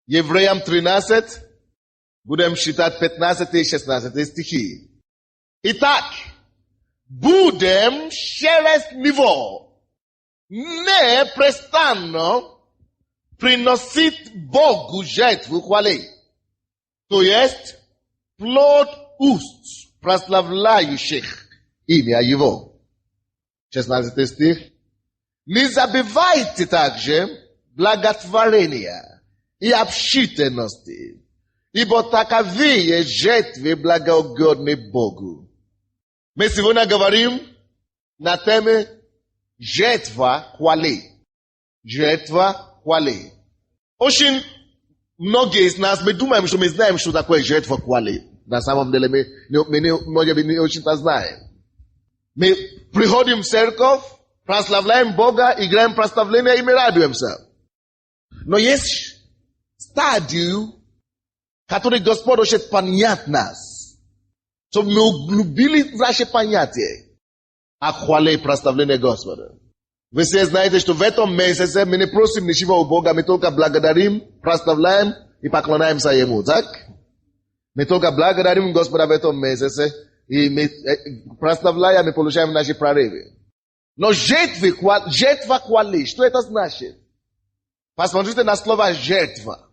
Евреям 13, будем считать 15 и 16 стихи. Итак, будем через него непрестанно приносить Богу жертву хвалы. То есть, плод уст, прославляющих имя Его. 16 стих. Не забывайте также благотворения и общительности, ибо таковые жертвы благоугодны Богу. Мы сегодня говорим на теме жертва хвалы. Жертва хвалы. Очень многие из нас, мы думаем, что мы знаем, что такое жертва хвалы. На самом деле, мы не очень-то знаем. Мы приходим в церковь, прославляем Бога, играем прославление и мы радуемся. Но есть стадию, который Господь хочет понять нас. Чтобы мы углубили наше понятие о хвале и прославлении Господа. Вы все знаете, что в этом месяце мы не просим ничего у Бога, мы только благодарим, прославляем и поклоняемся Ему, так? Мы только благодарим Господа в этом месяце и мы прославляем и получаем наши прорывы. Но жертва хвалы, что это значит? Посмотрите на слово жертва.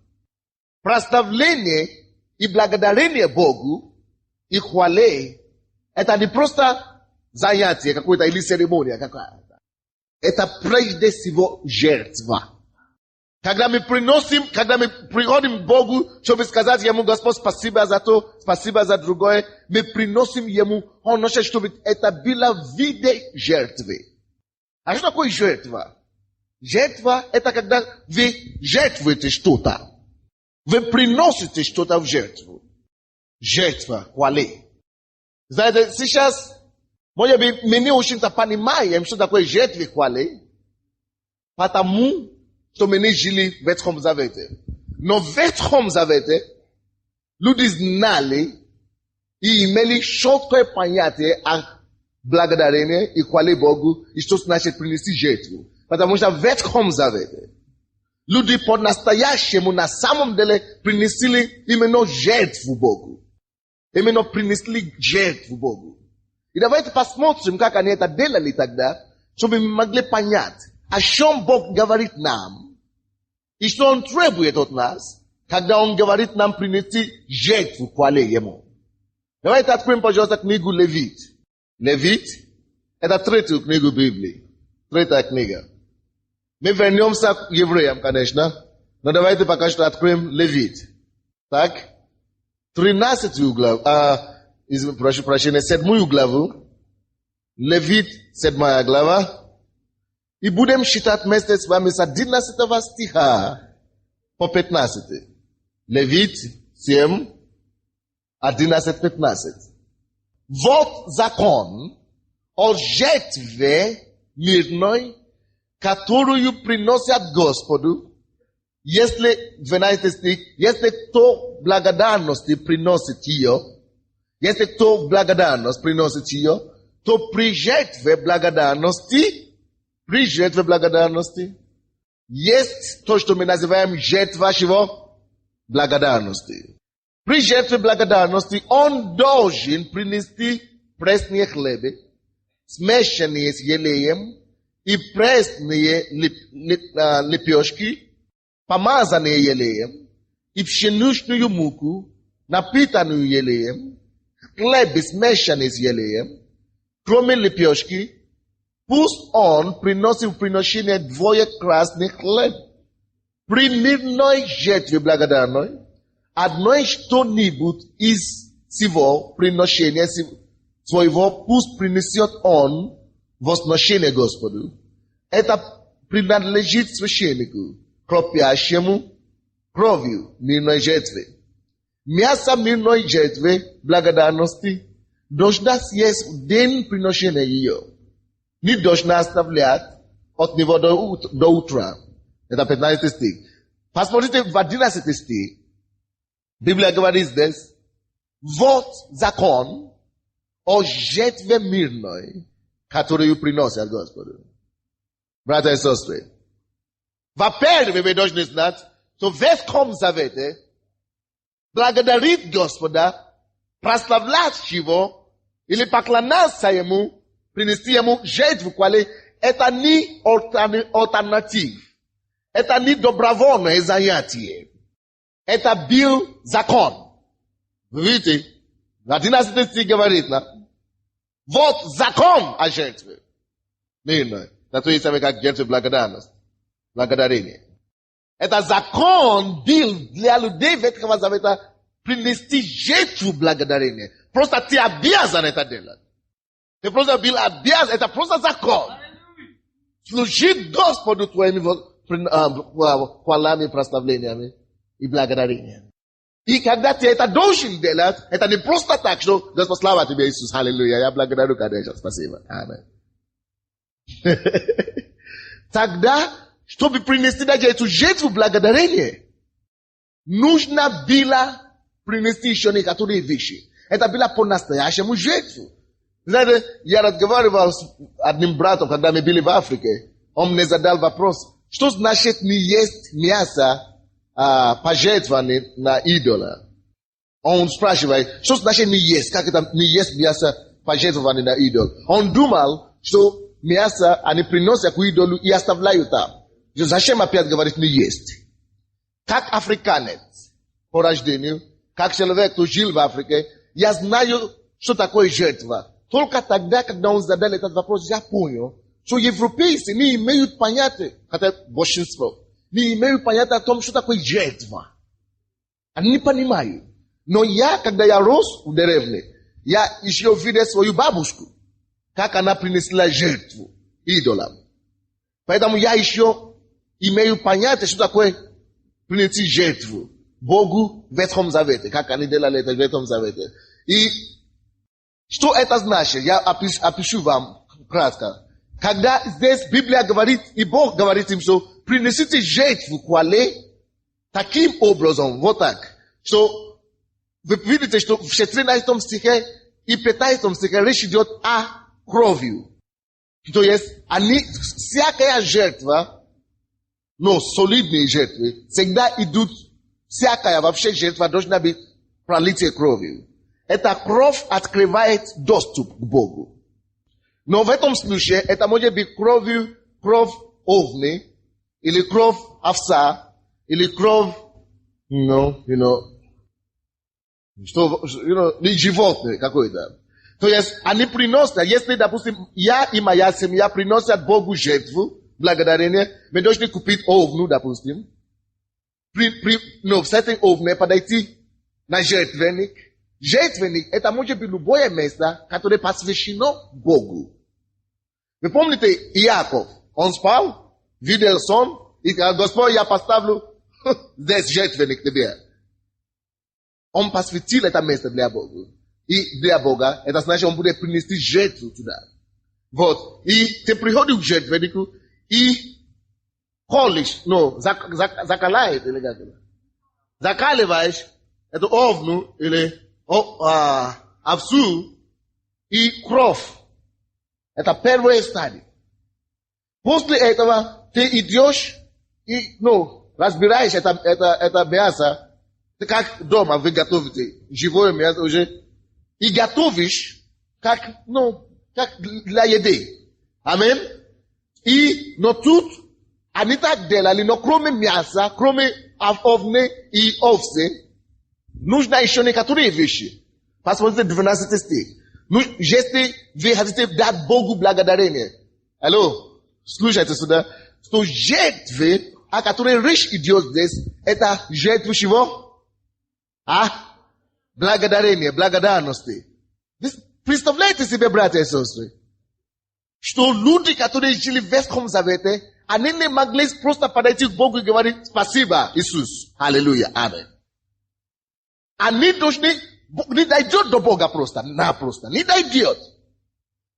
Прославление и благодарение Богу и хвале — это не просто занятие какое-то или церемония какая-то. Это прежде всего жертва. Когда мы приходим к Богу, чтобы сказать Ему: Господь, спасибо за то, спасибо за другое, мы приносим Ему, Он хочет, чтобы это было в виде жертвы. А что такое жертва? Жертва — это когда вы жертвуете что-то. Вы приносите что-то в жертву. Жертва хвалы. Знаете, сейчас, может быть, мы не очень-то понимаем, что такое жертва хвалы, потому что мы не жили в Ветхом Завете. Но в Ветхом Завете люди знали и имели четкое понятие о благодарении и хвале Богу, и что значит принести жертву. Потому что в Ветхом Завете люди по-настоящему на самом деле принесли именно жертву Богу. Именно принесли жертву Богу. И давайте посмотрим, как они это делали тогда, чтобы мы могли понять, о чем Бог говорит нам, и что Он требует от нас, когда Он говорит нам принести жертву хвале Ему. Давайте откроем, пожалуйста, книгу Левит. Левит — это третью книгу Библии. Третья книга. Мы вернемся к евреям, конечно, но давайте пока что откроем Левит. Так? 13 главу, прошу прощения, 7 главу. Левит, 7 глава. И будем считать вместе с вами с 11 стиха по 15. Левит 7, 11-15. Вот закон о жертве мирной, которую приносят Господу, если, 12 стих, если кто благодарности приносит ее, если кто благодарность приносит ее, то при жертве благодарности есть то, что мы называем жертва чего? Благодарности. При жертве благодарности он должен принести пресные хлебы, смешанные с елеем, и пресные лепешки, помазанные елеем, и пшеничную муку, напитанную елеем, хлеб, смешанный с елеем, кроме лепешки, пусть он приносит в приношение двое красных хлеб. При мирной жертве благодарной, одно что-нибудь из всего приношения своего пусть принесет он возношение Господу. Это принадлежит священнику, кропящему кровью мирной жертвы. Мясо мирной жертвы благодарности должна съесть в день приношения ее. Не должна оставлять от него до утра. Это 15 стих. Посмотрите в 11 стих. Библия говорит здесь: вот закон о жертве мирной, которую приносят Господу. Братья и сестры, во-первых, вы должны знать, То ветхом завете благодарит Господа, прославлять Его или поклоняться Ему, принести Ему жертву, quale это не альтернатив. Это не добровольное занятие. Это был закон. Вы видите? 11 стих говорит нам. Вот закон о жертве. Мирно. На то есть как жертва благодарность. Благодарение. Это закон был для людей Ветхого Завета принести жертву благодарения. Просто ты обязан это делать. Ты просто был обязан. Это просто закон. Служить Господу твоими хвалами, прославлениями и благодарениями. И когда ты это должен делать, это не просто так, что Господь, слава тебе, Иисус, аллилуйя, я благодарю, конечно, спасибо. Аминь. Тогда, чтобы принести даже эту жертву благодарения, нужно было принести еще некоторые вещи. Это было по-настоящему жертву. Знаете, я разговаривал с одним братом, когда мы были в Африке. Он мне задал вопрос, что значит не есть мясо пожертвованное на идола? Он спрашивает, что значит не есть? Как это не есть мясо пожертвованное на идол? Он думал, что мясо они приносят к идолу и оставляют там. Зачем опять говорит не есть? Как африканец по рождению, как человек, кто жил в Африке, я знаю, что такое жертва. Только тогда, когда он задал этот вопрос, я понял, что европейцы не имеют понятия, хотя большинство, не имеют понятия о том, что такое жертва. Они не понимают. Но я, когда я рос в деревне, я еще видел свою бабушку, как она принесла жертву идолам. Поэтому я еще имею понятие, что такое принести жертву Богу в Ветхом Завете, как они делали это в Ветхом Завете. И что это значит? Я опишу вам кратко. Когда здесь Библия говорит, и Бог говорит им, что принесите жертву quale таким образом, вот так, что вы видите, что в 14 стихе и 15 стихе речь идет о крови. То есть, всякая жертва, но солидные жертвы, всегда идут, всякая вообще жертва должна быть пролитие кровью. Эта кровь открывает доступ к Богу. Но в этом случае это может быть кровь овны, или кровь овца, или кровь, животное какое-то. То есть они приносят, если, допустим, я и моя семья приносят Богу жертву, благодарение, мы должны купить овну, допустим, с этой овной подойти на жертвенник. Жертвенник это может быть любое место, которое посвящено Богу. Вы помните Иаков? Он спал, видел сон, и сказал, Господь, я поставлю здесь жертвенник тебе. Он посвятил это место для Бога. И для Бога, это значит, он будет принести жертву туда. Вот. И ты приходишь к жертвеннику и колешь, закаляешь, или как это? Закаливаешь эту овну, или овцу и кровь. Это первая стадия. После этого ты идешь и, разбираешь это мясо, ты как дома вы готовите живое мясо уже, и готовишь как для еды. Амин. Но тут они так делали, но кроме мяса, кроме овны и овцы, нужно еще некоторые вещи. Посмотрите 12 стих. Если вы хотите дать Богу благодарение. Алло, слушайте сюда. Что жертвы, о которой речь идет здесь, это жертвы чего? Благодарение, благодарности. Представляете себе, братья и сестры, что люди, которые жили в Ветхом Завете, они не могли просто подойти к Богу и говорить спасибо, Иисус. Аллилуйя, аминь. Они должны не дойдет до Бога просто, не дойдет.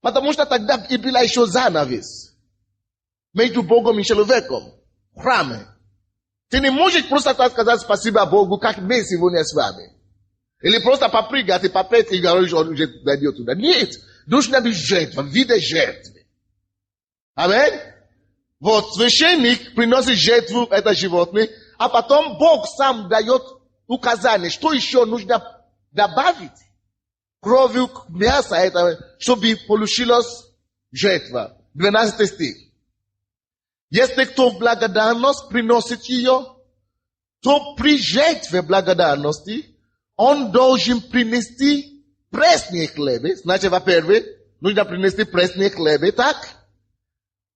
Потому что тогда и была еще занавес между Богом и человеком. В храме. Ты не можешь просто так сказать спасибо Богу, как мы сегодня с вами. Или просто попрыгать и попеть и говорить, что он уже дойдет туда. Нет. Должна быть жертва, виды жертвы. Аминь. Вот, священник приносит жертву, это животное, а потом Бог сам дает указание, что еще нужно добавить. Кровью мяса, это, чтобы получилась жертва. 12 стих. Если кто в благодарность приносит ее, то при жертве благодарности он должен принести пресные хлебы. Значит, во-первых, нужно принести пресные хлебы, так?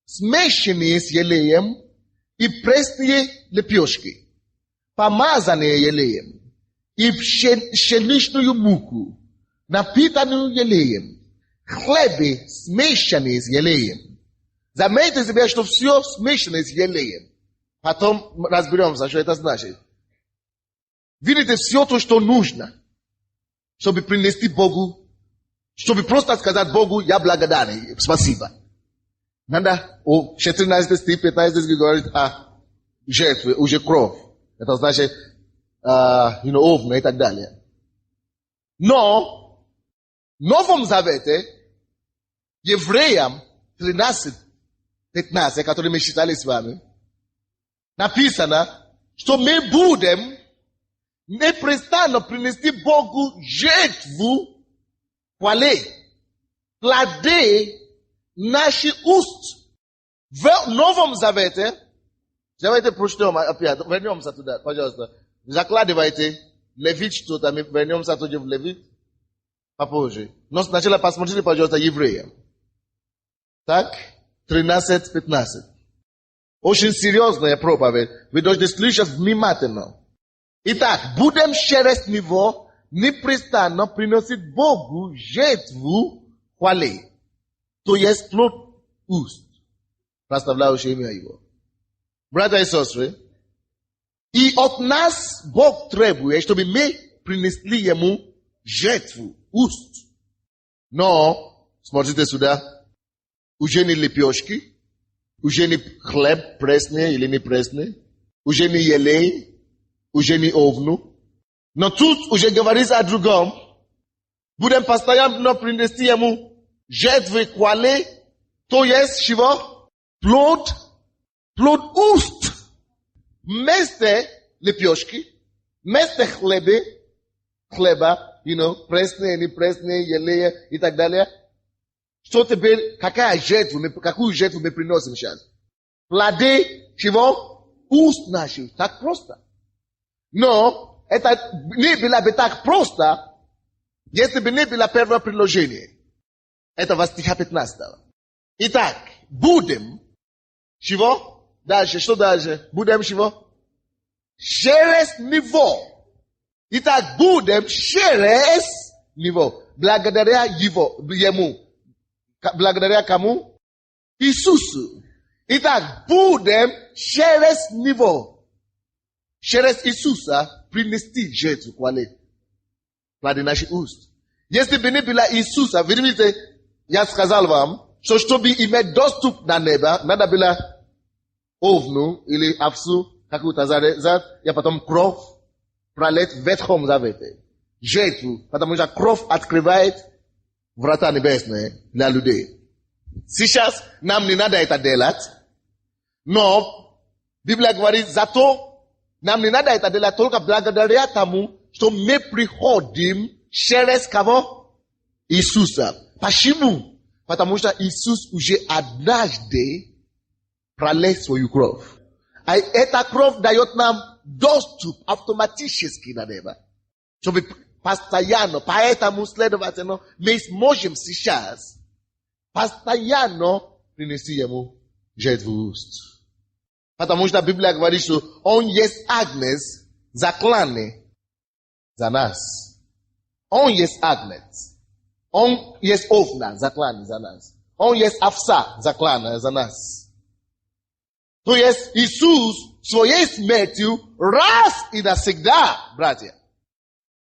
Смешанные с елеем и пресные лепешки, помазанные елеем и пшеничную муку, напитанную елеем, хлебы, смешанные с елеем. Заметьте себе, что все смешано с елеем. Потом разберемся, что это значит. Видите, все то, что нужно, чтобы принести Богу, чтобы просто сказать Богу, я благодарен, спасибо. Надо, 14 стих, 15 стих говорит о жертве, уже кровь. Это значит, овна и так далее. Но, в Новом Завете, Евреям 13, 15, которые мы читали с вами, написано, что мы будем непрестанно принести Богу жертву хвалы, плоды наших уст. В Новом Завете, давайте прочтем опять, вернемся туда, пожалуйста. Закладывайте Левит что-то, мы вернемся туда в Левит попозже. Но сначала посмотрите, пожалуйста, Евреям. Так, 13-15. Очень серьезная проповедь. Вы должны слышать внимательно. Итак, будем через него непрестанно приносить Богу жертву хвалы. То есть плод уст, прославляющее имя его. Братья и сестры, и от нас Бог требует, чтобы мы принесли ему жертву уст. Но, смотрите сюда, уже не лепешки, уже не хлеб пресный или не пресный, уже не елей, уже не овну. Но тут уже говорится о другом. Будем постоянно принести ему жертвы хвалы, то есть чего? Плод уст. Вместо лепешки, вместо хлеба, пресные, не пресные, елея и так далее. Что теперь, какую жертву мы приносим сейчас? Плоды чего? Уст наших. Так просто. Но это не было бы так просто, если бы не было первое предложение. Это во стиха 15. Итак, будем чего? Дальше, что дальше? Будем чего? Через него. Итак, будем через него. Благодаря ему. Благодаря кому? Иисусу. Итак, будем через него. Через Иисуса принести жертву хвалы. Плоды наших уст. Если бы не было Иисуса, видите, я сказал вам, что чтобы иметь доступ на небо, надо было овну или овцу, какую-то зарезать, и потом кровь пролить в Ветхом Завете. Жертву, потому что кровь открывает врата небесные для людей. Сейчас нам не надо это делать, но Библия говорит, зато нам не надо это делать только благодаря тому, что мы приходим через кого? Иисуса. Почему? Потому что Иисус уже однажды пролил свою кровь. А эта кровь дает нам доступ автоматически на небо. Чтобы постоянно, поэтому, следовательно, мы сможем сейчас постоянно принести ему жертву уст. Потому что Библия говорит, что он есть агнец, закланный за нас. Он есть агнец. Он есть овна, закланный за нас. Он есть овца, закланная за нас. То есть Иисус своей смертью раз и навсегда, братья,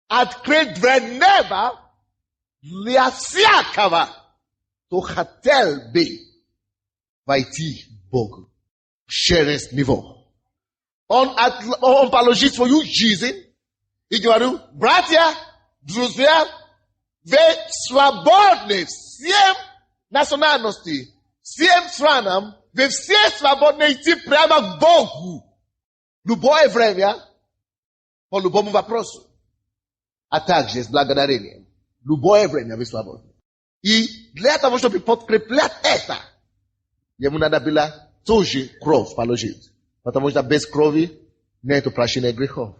открыл дверь неба для всякого, кто хотел бы войти в Бога через него. Он положил свою жизнь и говорил, братья, друзья, вы свободны всем национальностям, всем странам, вы все свободны идти прямо к Богу. Любое время, по любому вопросу. А также с благодарением. Любое время вы свободны. И для того, чтобы подкреплять это, ему надо было тоже кровь положить. Потому что без крови нет прощения грехов.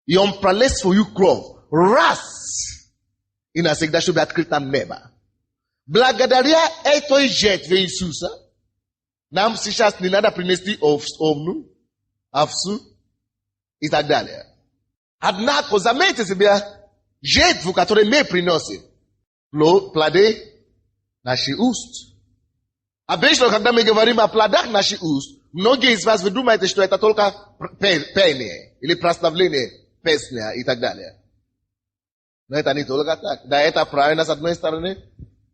И он пролил свою кровь раз и навсегда, чтобы открыть нам небо. Благодаря этой жертве Иисуса, нам сейчас не надо принести овцу и так далее. Однако, заметьте себе, жертву, которую мы приносим, плоды наших уст. Обычно, когда мы говорим о плодах наших уст, многие из вас вы думаете, что это только пение или прославление, песня и так далее. Но это не только так. Да, это правильно с одной стороны.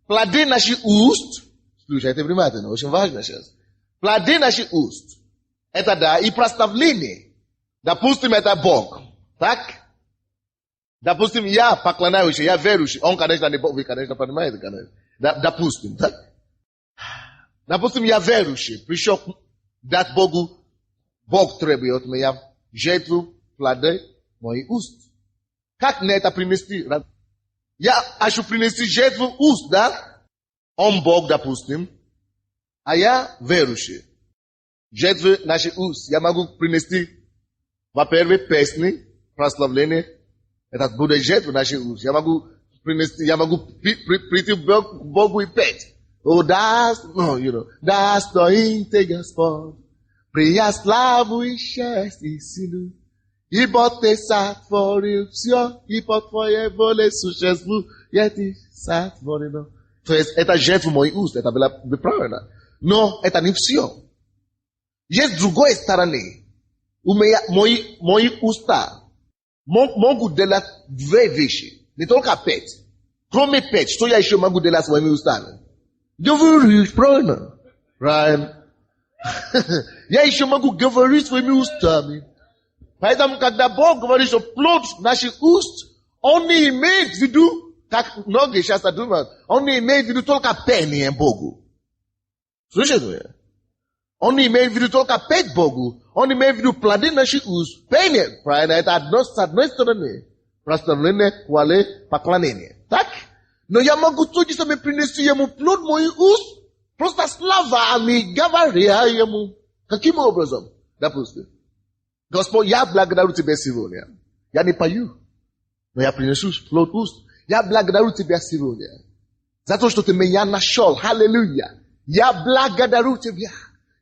Плоды наших уст, слушайте внимательно, очень важно сейчас. Плоды наших уст, это да, и прославление. Допустим, это Бог. Так? Допустим, я поклоняющий, я верующий. Он, конечно, не Бог, вы, конечно, понимаете, конечно. Допустим, так? Допустим, я верующий. Пришел дать Богу. Бог требует меня жертву, плоды моих уст. Как мне это принести? Я хочу принести жертву уст, да? Он Бог, допустим. А я верующий. Жертву наших уст. Я могу принести, во-первых, песни, прославление. Это будет жертва наших уст. Я могу принести, я могу прийти к Богу и петь. Oh, достоин Господь, прия славу и честь и силу. Ибо ты сотворил все, и по твоей воле существует сотворено. То есть это жертва моих уст, это было правильно. Но это не все. Есть другой стороны. У меня мои уста могут делать две вещи. Не только петь. Кроме петь, что я еще могу делать своими устами? Говорить, правильно? Правильно. Я еще могу говорить своими устами. Поэтому, когда Бог говорит, что плод наших уст, он не имеет в виду, как многие сейчас думают, он не имеет в виду только пение Богу. Слышите? Он не имеет в виду только петь Богу, он имеет в виду плоды наших уст, пение. Правильно, это с одной стороны. Прославление, хвалы, поклонение. Так? Но я могу тоже сами принести ему плод моих уст, просто словами говоря ему. Каким образом? Допустим. Господь, я благодарю Тебя сегодня. Я не пою, но я принесу плод уст. Я благодарю Тебя сегодня. За то, что Ты меня нашел. Аллилуйя. Я благодарю Тебя,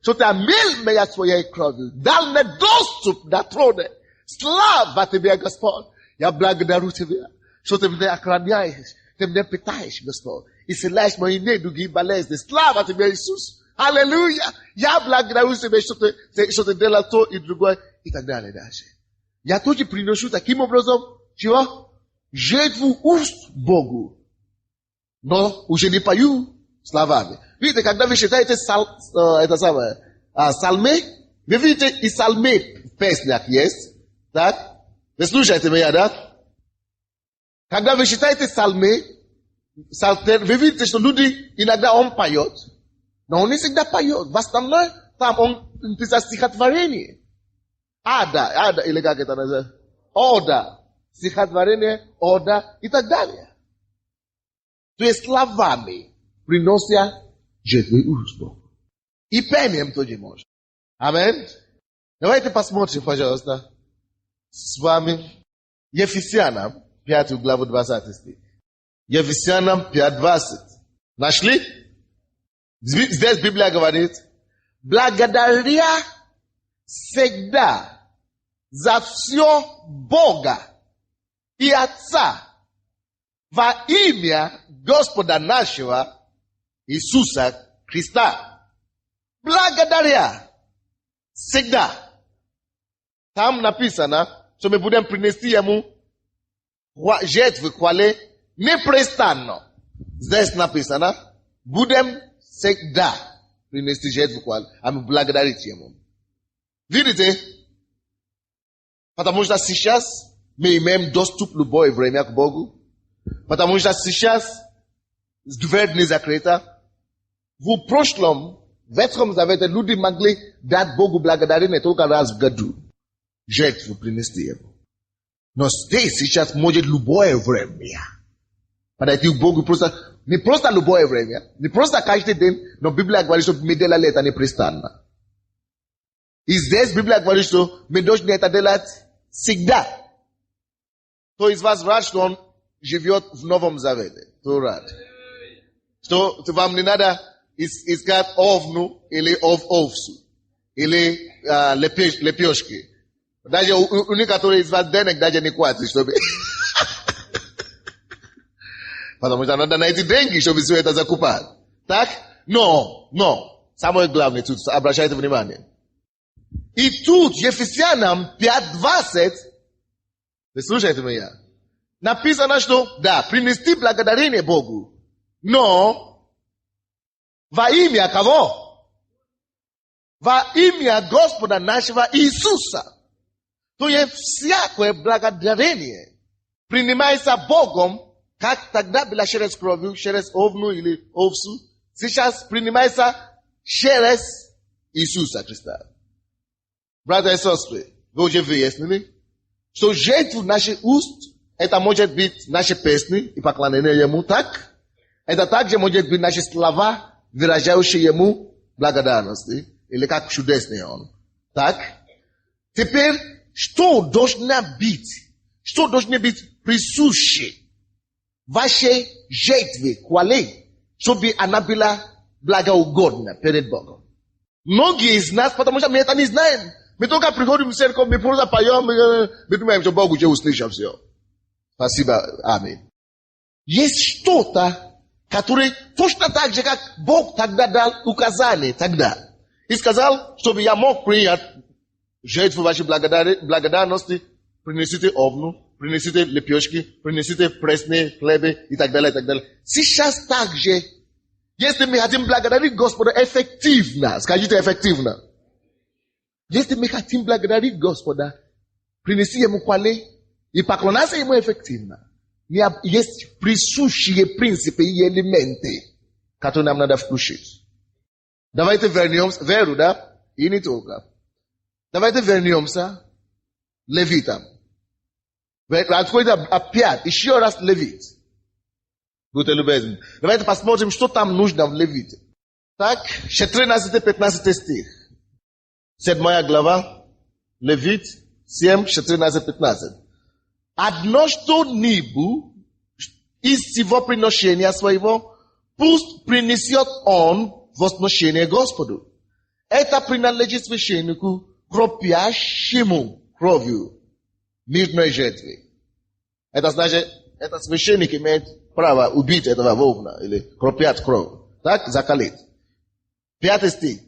что Ты омил меня своей кровью. Дал мне доступ до трона. Слава Тебе, Господь. Я благодарю Тебя, что Ты меня охраняешь. Ты меня питаешь, Господь. Исцеляешь мои недуги и болезни. Слава Тебе, Иисус. Аллилуйя. Я благодарю Тебя, что Ты делал то и другое. И так далее дальше. Я тоже приношу таким образом, чего? Жертву уст Богу. Но уже не пою словами. Видите, когда вы читаете псалмы, вы видите, и псалмы в песнях есть. Так? Вы слушаете меня, да? Когда вы читаете псалмы, вы видите, что люди иногда он поет. Но он не всегда поет. В основном, там он пишет стихотворение. Ада, или как это называется? Ода. Стихотворение, ода и так далее. То есть словами принося жертву уст Богу. И пением тоже можно. Аминь. Давайте посмотрим, пожалуйста, с вами Ефесянам 5 главу 20 стих. Ефесянам 5:20. Нашли? Здесь Библия говорит, благодаря всегда за все Бога и Отца во имя Господа нашего Иисуса Христа. Благодаря всегда. Там написано, что мы будем принести ему жертвы хвалы непрестанно. Здесь написано, будем всегда принести жертву хвалы, а мы благодарить ему. Видите? Потому что сейчас мы имеем доступ в любое время к Богу. Потому что сейчас дверь не закрыта. В прошлом, в Ветхом Завете люди могли дать Богу благодарение только раз в году. жертву принести ему. Но здесь сейчас может любое время подойти к Богу не просто любое время, не просто каждый день, но Библия говорит, что мы делали это непрестанно. И здесь Библия говорит, что мы должны это делать всегда. Кто из вас рад, что он живет в Новом Завете? Кто рад? Что вам не надо искать овну или овцу, или лепешки. Даже у некоторых из вас денег даже не хватит, чтобы... Потому что надо найти деньги, чтобы все это закупать. Так? Но. Самое главное тут, обращайте внимание. И тут, Ефесянам 5:20, вы слушаете меня? Написано, что, да, принести благодарение Богу. Но, во имя кого? Во имя Господа нашего Иисуса. То есть всякое благодарение принимается Богом, как тогда было через кровью, через овну или овцу, сейчас принимается через Иисуса Христа. Братья и сестры, вы уже выяснили, что жертву наших уст, это может быть наши песни и поклонение Ему, так? Это также может быть наши слова, выражающие Ему благодарность, или как чудесный Он. Так? Теперь, что должно быть присуще вашей жертве, хвали, чтобы она была благоугодна перед Богом. Многие из нас, потому что мы это не знаем, мы только приходим в церковь, мы просто поем, мы думаем, что Бог уже услышал все. Спасибо, аминь. Есть что-то, которое точно так же, как Бог тогда дал указание тогда. И сказал, чтобы я мог принять жертву вашей благодарности, принесите овну, принесите лепешки, принесите пресные хлебы и так далее, и так далее. Сейчас также, если мы хотим благодарить Господа эффективно, скажите эффективно. Если мы хотим благодарить Господа, принести Ему хвалы и поклоняться Ему эффективно, есть присущие принципы и элементы, которые нам надо включить. Давайте вернемся, веру, да? И не только. Давайте вернемся Левитам. Откройте опять, еще раз Левит. Будьте любезны. Давайте посмотрим, что там нужно в Левите. Так, 14-15 стих. 7 глава, Левит, 7, 14-15. Одно что-нибудь из всего приношения своего, пусть принесет он возношение Господу. Это принадлежит священнику, кропящему кровью мирной жертвы. Это значит, этот священник имеет право убить этого вовна или кропять кровь. Так, закалить. 5 стих.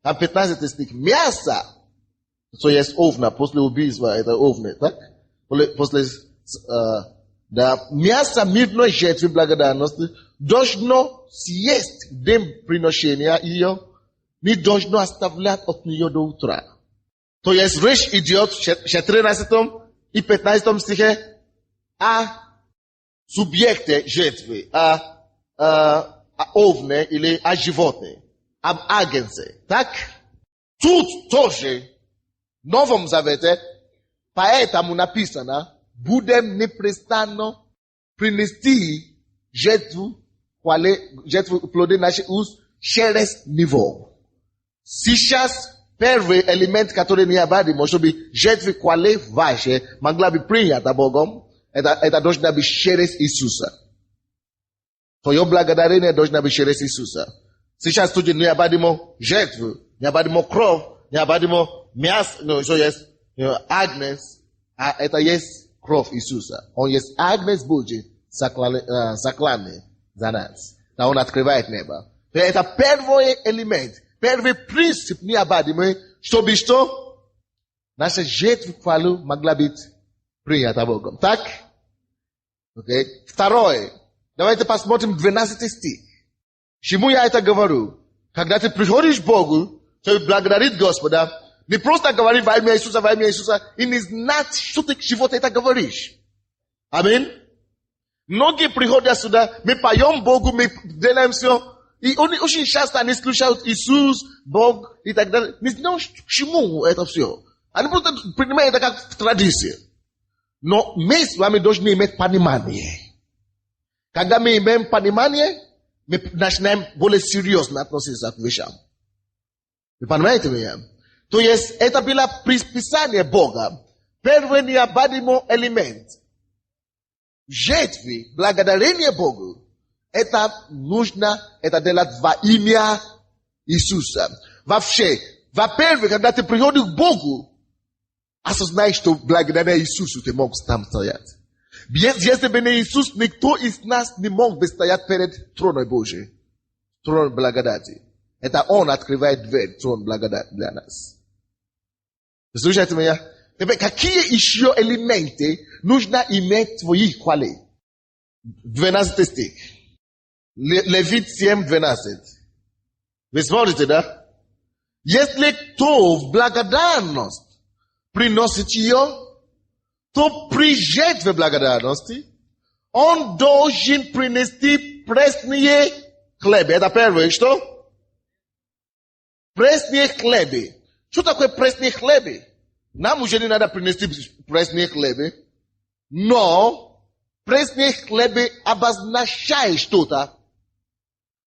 А 15 стих. Мясо, что есть овна, после убийства, это овны, так? После, мясо мирной жертвы благодарности должно съесть в день приношения ее, не должно оставлять от нее до утра. То есть речь идет в 14 и 15 стихе о субъекте жертвы, о овне или о животне, об агнце. Так? Тут тоже в Новом Завете поэтому написано, будем непрестанно принести жертву плоды наших уст через него. Сейчас первый элемент, который необходим, чтобы жертвы хвалы ваши могла быть принята Богом, это должно быть через Иисуса. Твое благодарение должно быть через Иисуса. Сейчас тут необходимо жертву, необходимо кровь, необходимо мясо, что есть агнец, а это есть кровь Иисуса. Он есть агнец Божий, закланный за нас. Да, он открывает небо. Это первый элемент, первый принцип необходимый, чтобы что? Наша жертва хвалу могла быть принята Богом. Так? Окей. Второе. Давайте посмотрим 12 стих. Чему я это говорю? Когда ты приходишь к Богу, чтобы благодарить Господа, не просто говорить во имя Иисуса, и не знать, что ты чего-то это говоришь. Аминь. Многие приходят сюда, мы поем Богу, мы делаем все, и очень часто они слушают Иисус, Бог и так далее. Не знаешь, к чему это все. Они просто принимают это как традицию. Но мы с вами должны иметь понимание. Когда мы имеем понимание, мы начинаем более серьезно относиться к вещам. Вы понимаете меня? То есть, это было предписание Бога. Первый необходимый элемент жетвы, благодарение Богу, это нужно это делать во имя Иисуса. Вообще, во-первых, когда ты приходишь к Богу, осознай, что благодаря Иисусу ты мог там стоять. Если бы не Иисус, никто из нас не мог бы стоять перед троном Божьим. Трон благодати. Это Он открывает дверь, трон благодати для нас. Слушайте меня? Теперь, какие еще элементы нужно иметь в твоей хвале? 12 стих. Левит 7, 12. Вы смотрите, да? Если кто в благодарность приносит ее, то при жертве благодарности он должен принести пресные хлебы. Это первое, что? Пресные хлебы. Что такое пресные хлебы? Нам уже не надо принести пресные хлебы, но пресные хлебы обозначают что-то.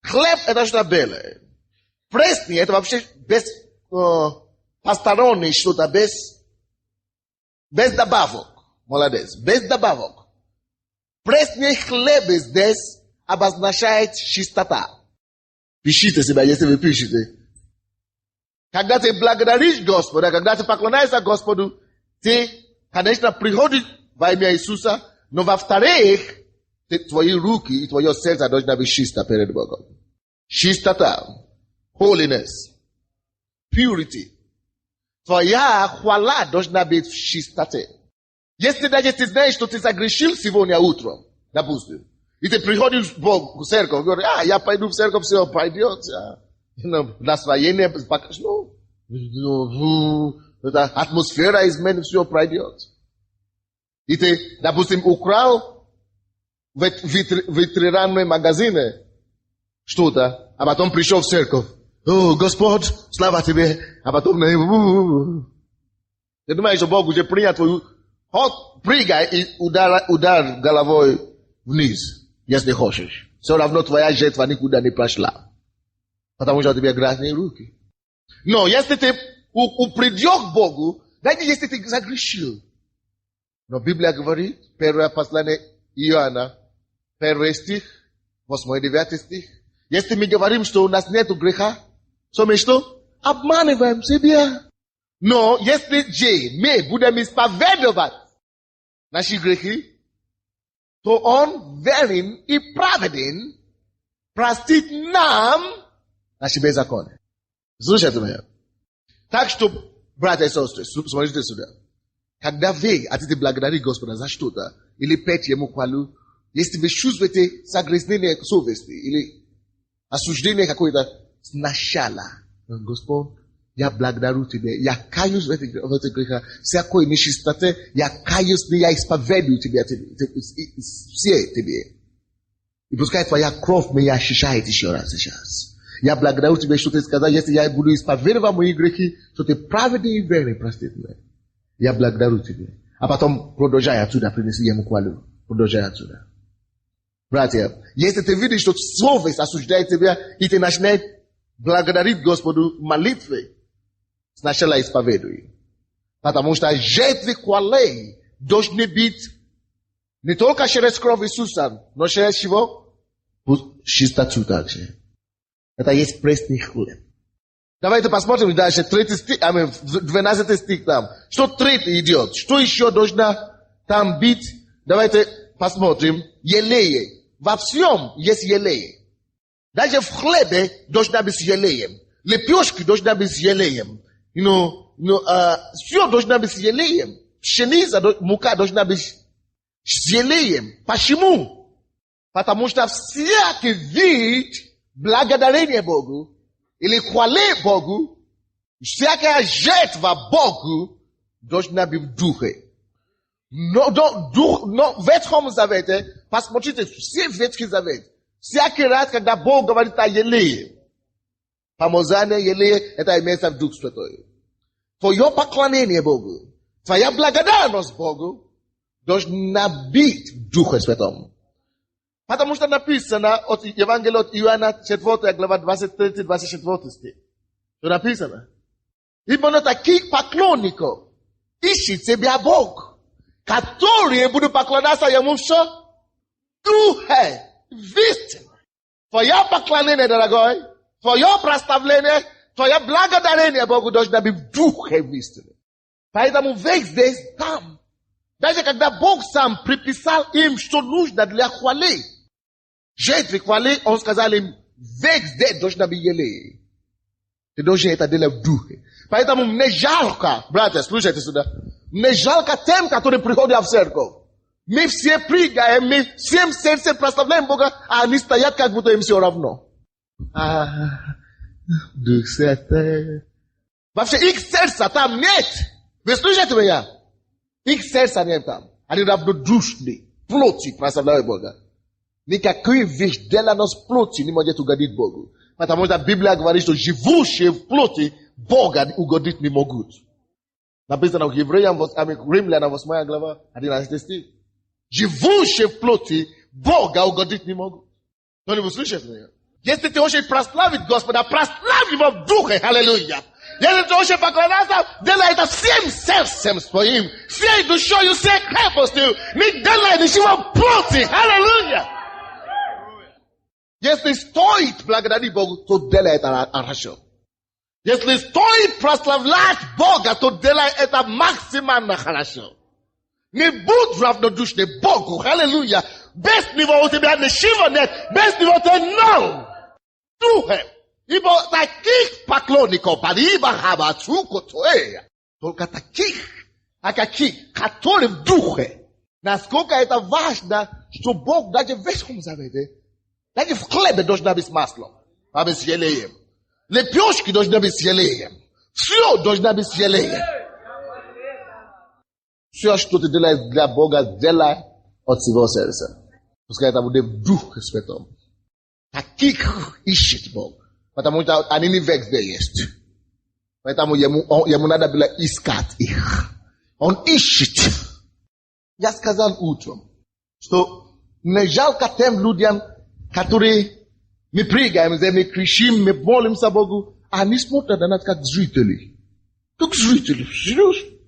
Хлеб это что-то белое. Пресные это вообще без постороннее что-то, без добавок. Молодец. Без добавок. Пресные хлебы здесь обозначает чистота. Пишите себя, если вы пишете. Когда ты благодаришь Господа, когда ты поклоняешься Господу, ты, конечно, приходишь во имя Иисуса, но во-вторых, твои руки и твое сердце должны быть чисто перед Богом. Чистота, holiness, purity. Твоя хвала должна быть в чистоте. Если даже ты знаешь, что ты согрешил сегодня утром, допустим, и ты приходишь в Бог, в церковь, говоришь, я пойду в церковь, все пойдет, настроение покажу, атмосфера изменит, все пройдет. И ты, допустим, украл в ветеринарном магазине что-то, а потом пришел в церковь. О, Господь, слава тебе, а потом ты думаешь, что Бог уже принял твою... Прыгай и удар головой вниз, если хочешь. Все равно твоя жертва никуда не прошла. Потому что у тебя грязные руки. Но если ты придешь к Богу, даже если ты загрешил. Но Библия говорит, первое послание Иоанна, 1 стих, 8 и 9 стих. Если мы говорим, что у нас нет греха, то мы что? Обманываем себя. Но если же мы будем исповедовать наши грехи, то Он верен и праведен простит нам наши беззакония. Слушайте меня. Так что, братья и сестры, смотрите сюда. Когда вы хотите благодарить Господа за что-то, или петь Ему хвалу, если вы чувствуете согрешение совести, или осуждение какое-то, сначала, Господь, я благодарю Тебя, я каюсь в этих грехах, всякой нечистоте, я каюсь, я исповедую Тебя, все Тебе. И пускай Твоя кровь меня очищает еще раз сейчас. Я благодарю Тебя, что Ты сказал, если я буду исповедовать мои грехи, что Ты праведный и верный, простит меня. Я благодарю Тебя. А потом продолжай отсюда, принеси Ему хвалу. Продолжай отсюда. Братья, если ты видишь, что совесть осуждает тебя, и ты начинаешь благодарить Господу молитвой, сначала исповедуй. Потому что жертвы хвалы должны быть не только через кровь Иисуса, но через чего? Чистоту также. Это есть пресный хлеб. Давайте посмотрим дальше, 12 стих там. Что третий идет? Что еще должно там быть? Давайте посмотрим. Елеи. Во всем есть елеи. Даже в хлебе должна быть с елеем. Лепешки должна быть с елеем. Все должна быть с елеем. Пшеница, мука должна быть с елеем. Почему? Потому что всякий вид благодарения Богу или хвалы Богу, всякая жертва Богу должна быть в духе. Но в Ветхом Завете, посмотрите, все Ветхий Завет, всякий раз, когда Бог говорит о елее, помазание елее, это имеется в Дух Святой. Твое поклонение Богу, твоя благодарность Богу должна быть в Духе Святом. Потому что написано от Евангелия от Иоанна 4 глава 23-24 стих. Что написано? Ибо на таких поклонников ищет себя Бог, которые будут поклоняться Ему все Духе истины. Твое поклонение, дорогой, твое прославление, твое благодарение Богу должно быть в Духе истины. Поэтому весь здесь там. Даже когда Бог сам приписал им, что нужно для хвалы, жертвы хвалы, Он сказал им, весь здесь должно быть елей. Ты должен это делать в Духе. Поэтому мне жалко, братья, слушайте сюда, мне жалко тем, которые приходят в церковь. Мы все прыгаем, мы всем сердцем прославляем Бога, а они стоят, как будто им все равно. Дух Святой. Вообще их сердца там нет. Вы слышите меня? Их сердца нет там. Они равнодушны. Плоти прославляют Бога. Никакая вещь делана с плоти не может угодить Богу. Потому что Библия говорит, что живущие в плоти Бога угодить не могут. Написано в Римлянам 8 глава 11 стих. Живущие в плоти Бога угодить не могут. Кто-нибудь слышит меня? Если ты хочешь прославить Господа, прославь Его в Духе. Аллилуйя. Если ты хочешь поклоняться, делай это всем сердцем своим, всей душою, всей крепостью. Не делай ничего в плоти. Аллилуйя. Если стоит благодарить Богу, то делай это хорошо. Если стоит прославлять Бога, то делай это максимально хорошо. Не будь равнодушным Богу. Аллилуйя. Без Него у тебя ничего нет. Без Него ты ноль. Духе. Ибо таких поклонников, только таких, а каких, которые в Духе. Насколько это важно, что Бог даже в Ветхом Завете, даже в хлебе должна быть маслом, а быть с елеем. Лепешки должны быть с елеем. Все должно быть с елеем. Все, что ты делаешь для Бога, делай от всего сердца. Пускай это будет в Духе Святом. Таких ищет Бог. Потому что они не везде есть. Поэтому ему надо было искать их. Он ищет. Я сказал утром, что мне жалко тем людям, которые мы прыгаем, мы кричим, мы молимся Богу, а они смотрят на нас как зрители. Как зрители. Серьезно?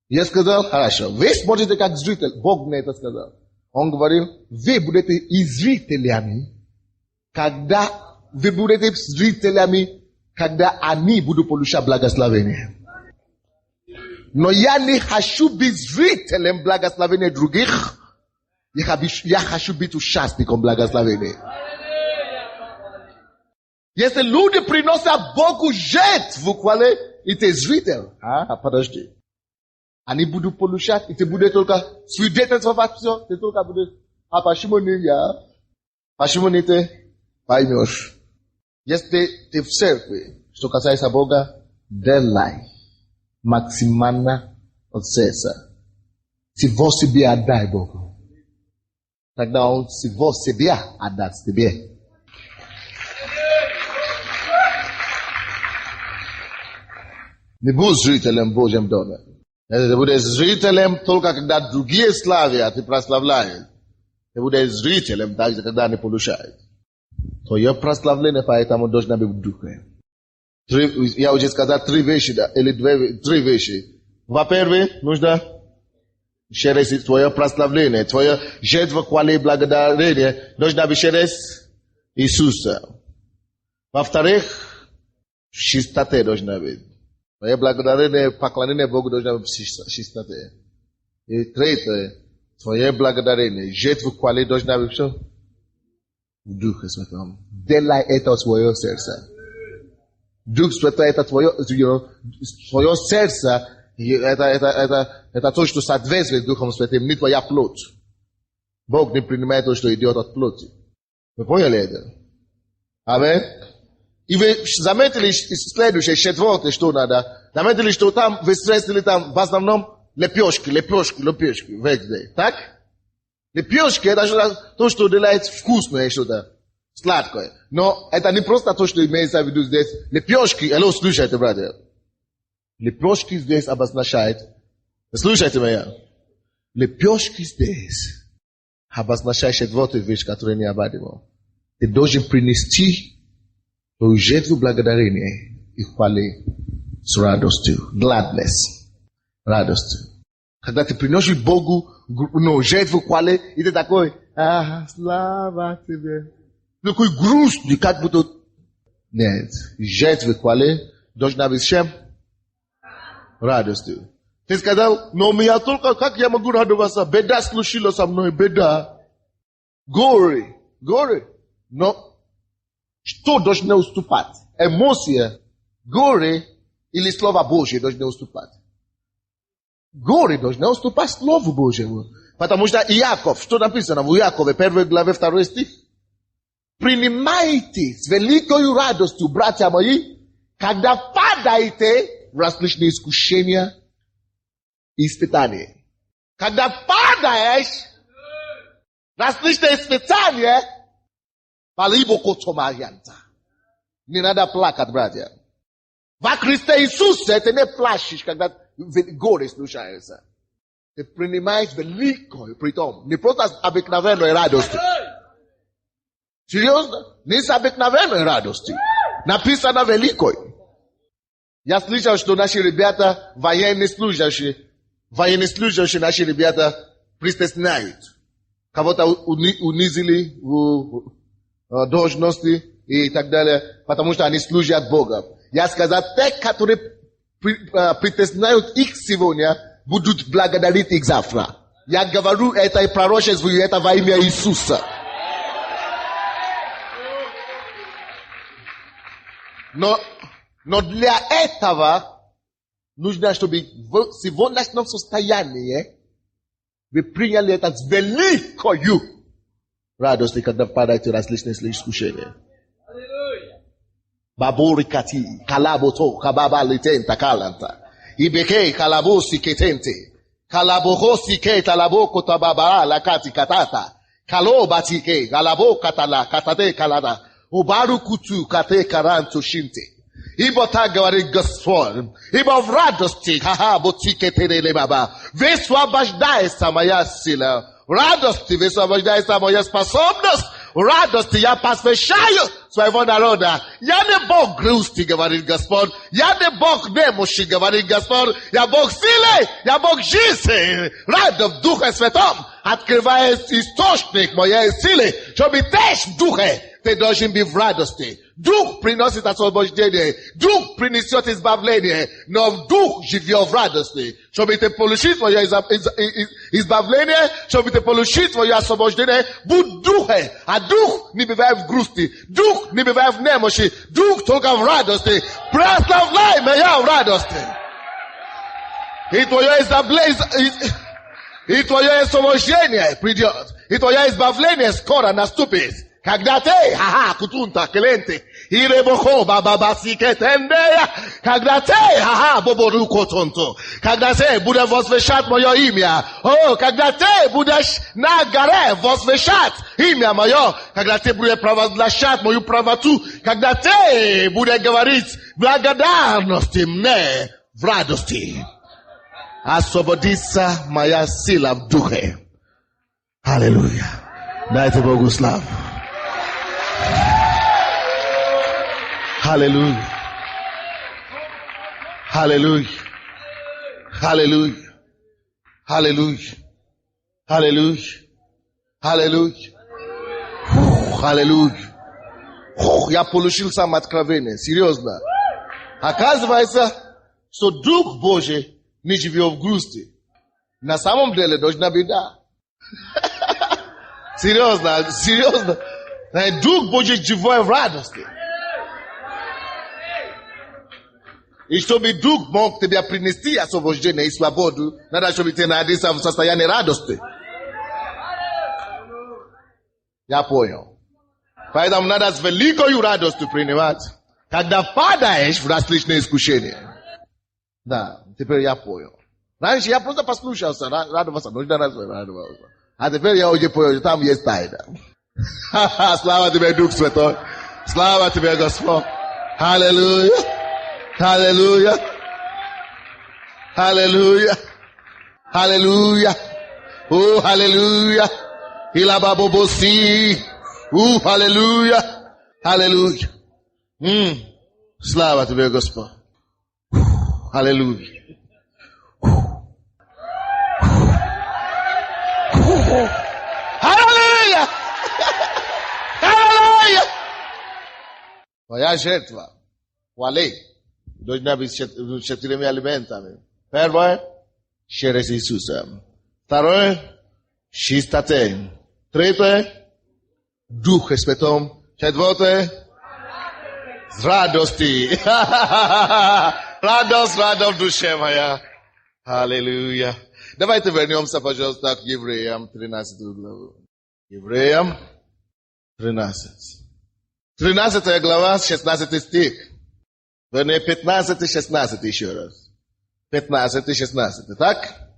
Я сказал, хорошо, вы смотрите как зритель. Бог мне это сказал. Он говорил, вы будете и зрителями, когда вы будете зрителями, когда они будут получать благословение. Но я не хочу быть зрителем благословения других. Я хочу быть участником благословения. Если люди приносят Богу жертву хвалы, и ты зритель, подожди. Они будут получать, и ты будешь только свидетельствовать все, ты только будешь, почему не я? Почему не ты поймешь? Если ты в церкви, что касается Бога, делай максимально от сердца. Всего себе отдай Богу. Тогда Он всего себя отдаст тебе. Не будь зрителем в Божьем доме. Если ты будешь зрителем только когда другие славят и прославляют, ты будешь зрителем также, когда они получают. Твое прославление поэтому должно быть в Духе. Я уже сказал 3 вещи, или 3 вещи. Во-первых, нужно через твое прославление, твое жертва хвалы и благодарения должна быть через Иисуса. Во-вторых, чистота должна быть. Твое благодарение, поклонение Богу должно быть в чистоте. И третье, твое благодарение, жертва хвалы должна быть что? В Духе Святом. Делай это от своего сердца. Дух Святой это твое сердце, это то, что соответствует Духом Святым, не твоя плоть. Бог не принимает то, что идет от плоти. Вы поняли это? Аминь. И вы заметили следующее, 4, что надо. Заметили, что там, вы встретили там в основном лепешки, везде. Так? Лепешки это то, что делает вкусное что-то, сладкое. Но это не просто то, что имеется в виду здесь. Лепешки, слушайте, братья. Лепешки здесь обозначает, слушайте меня, лепешки здесь обозначает четвертую вещь, которую не обадимо. Ты должен принести твою жертву благодарения и хвалы с радостью, gladness, радостью. Когда ты приносишь Богу жертву хвалы, и ты такой, слава тебе. Такой грустный, как будто... Нет, жертва хвалы должна быть с чем? Радостью. Ты сказал, но меня только, как я могу радоваться? Беда случилась со мной, беда. Горе. Но что должно уступать? Эмоция, горе или Слово Божье должны уступать? Горе должно уступать Слову Божьему. Потому что Иаков, что написано в Иакове, 1 главе 2 стих? Принимайте с великой радостью, братья мои, когда падаете в различные искушения и испытания. Когда падаешь в различные испытания, не надо плакать, братья. Во Христе Иисусе ты не плачешь, когда горе случается. Ты принимаешь великую, притом, не просто с обыкновенной радостью. Серьезно? Не с обыкновенной радостью. Написано великой. Я слышал, что наши ребята, военные служащие, наши ребята притесняют. Кого-то унизили в должности и так далее, потому что они служат Богу. Я сказал, те, которые притесняют их сегодня, будут благодарить их завтра. Я говорю, это и пророчество, это во имя Иисуса. Но для этого нужно, чтобы в сегодняшнем состоянии вы приняли это с великою радостью, когда впадаете в различные искушения. Бабори кати, калабото, кабаба литента каланта. Ibeke kalabosi ketente. Kalabohosi ke talaboko tababa la kati katata. Kalobati ke galabo katala katate kalada. Ubaru kutu kate karanto shinte. Ibota gawari gospel. Ibo radosti haha botike terele baba. Veswa bajda samaya sila. Radosti veswa bajda samaya способность. Radosti я посвящаю своего народа. Я не Бог грусти, говорит Господь. Я не Бог немощи, говорит Господь. Я Бог силы, я Бог жизни. Радость в Духе Святом открывает источник моей силы, чтобы течь в Духе. Ты должен быть в радости. Дух приносит освобождение. Дух принесет избавление. Но Дух живет в радости. Чтобы ты получил твое избавление, чтобы ты получил твое освобождение, будь в Духе. А Дух не бывает в грусти. Дух не бывает в немощи. Дух только в радости. Прославляй меня в радости. И твое освобождение придет. И твое избавление скоро наступит. Когда ты, кутунта, клиенты, и ребохо, бабабасике, тендея, когда ты, бобору котонто, когда ты будешь возвещать мое имя, когда ты будешь на горе возвещать имя мое, когда ты будешь провозглашать мою правоту, когда ты будешь говорить благодарности мне в радости, освободится моя сила в духе. Аллилуйя. Дайте Богу славу. Hallelujah. Hallelujah. Hallelujah. Hallelujah. Hallelujah. Hallelujah. Hallelujah. Я получил сам откровение. Серьезно. Оказывается, что Дух Божий не живет в грусти. На самом деле должна быть да. Серьезно. Дух Божий живет в радости. И чтобы Дух мог тебе принести освобождение и свободу, надо, чтобы ты находился в состоянии радости. Я понял. Поэтому надо с великой радостью принимать, когда падаешь в различные искушения. Да, теперь я понял. Раньше я просто послушался, радовался, нужно радоваться. А теперь я уже понял, там есть тайна. Слава тебе, Дух Святой. Слава тебе, Господь. Аллилуйя. Hallelujah. Hallelujah. Hallelujah. Oh, hallelujah. Ilababobosi. Oh, hallelujah. Hallelujah. Slava тебе, Господь. Hallelujah. Hallelujah. Hallelujah. Твоя жертва. Хвали. Должна быть четырьмя элементами. Первое — через Иисуса. Второе — чистота. Третье — Дух Святом. Четвертое — радости. Радость в душе моя. Аллилуйя. Давайте вернемся, пожалуйста, к Евреям 13 главу. Евреям 13. 13 глава, 16 стих. Вернее, 15-16 еще раз. 15-16. Так?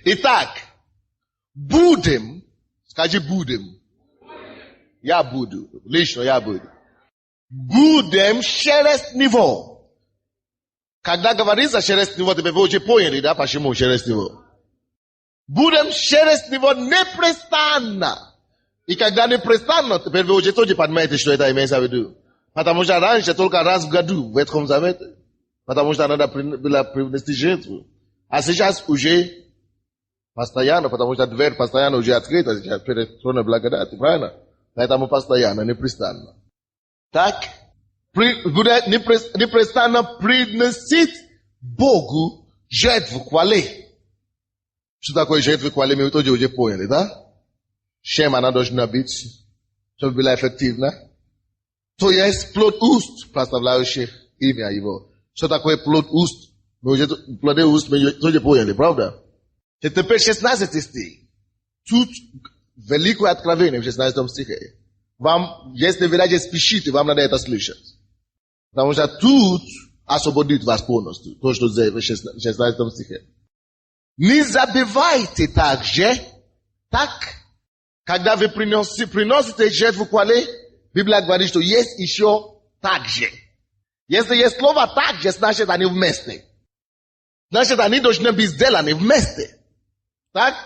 Итак, будем, скажи будем. Я буду. Лично я буду. Будем через него. Когда говорится через него, вы уже поняли, да, почему через него? Будем через него непрестанно. И когда непрестанно, теперь вы уже тоже понимаете, что это имеется в виду. Потому что раньше только раз в году в Ветхом Завете. Потому что надо было принести жертву. А сейчас уже постоянно, потому что дверь постоянно уже открыта сейчас перед троном благодати, правильно? Поэтому постоянно, непрестанно. Так, непрестанно приносить Богу жертву хвалы. Что такое жертва хвалы, мы тоже уже поняли, да? Чем она должна быть, чтобы была эффективна? То есть плод уст, прославляющих имя Его. Что такое плод уст? Мы уже плоды уст мы тоже поняли, правда? Теперь 16 стих. Тут великое откровение в 16 стихе. Вам, если вы даже спешите, вам надо это слышать. Потому что тут освободит вас полностью. То, что в 16 стихе. Не забывайте также, так, когда вы приносите жертву хвалы, Библия говорит, что есть еще также. Если есть слово также, значит они вместе. Значит они должны быть сделаны вместе. Так?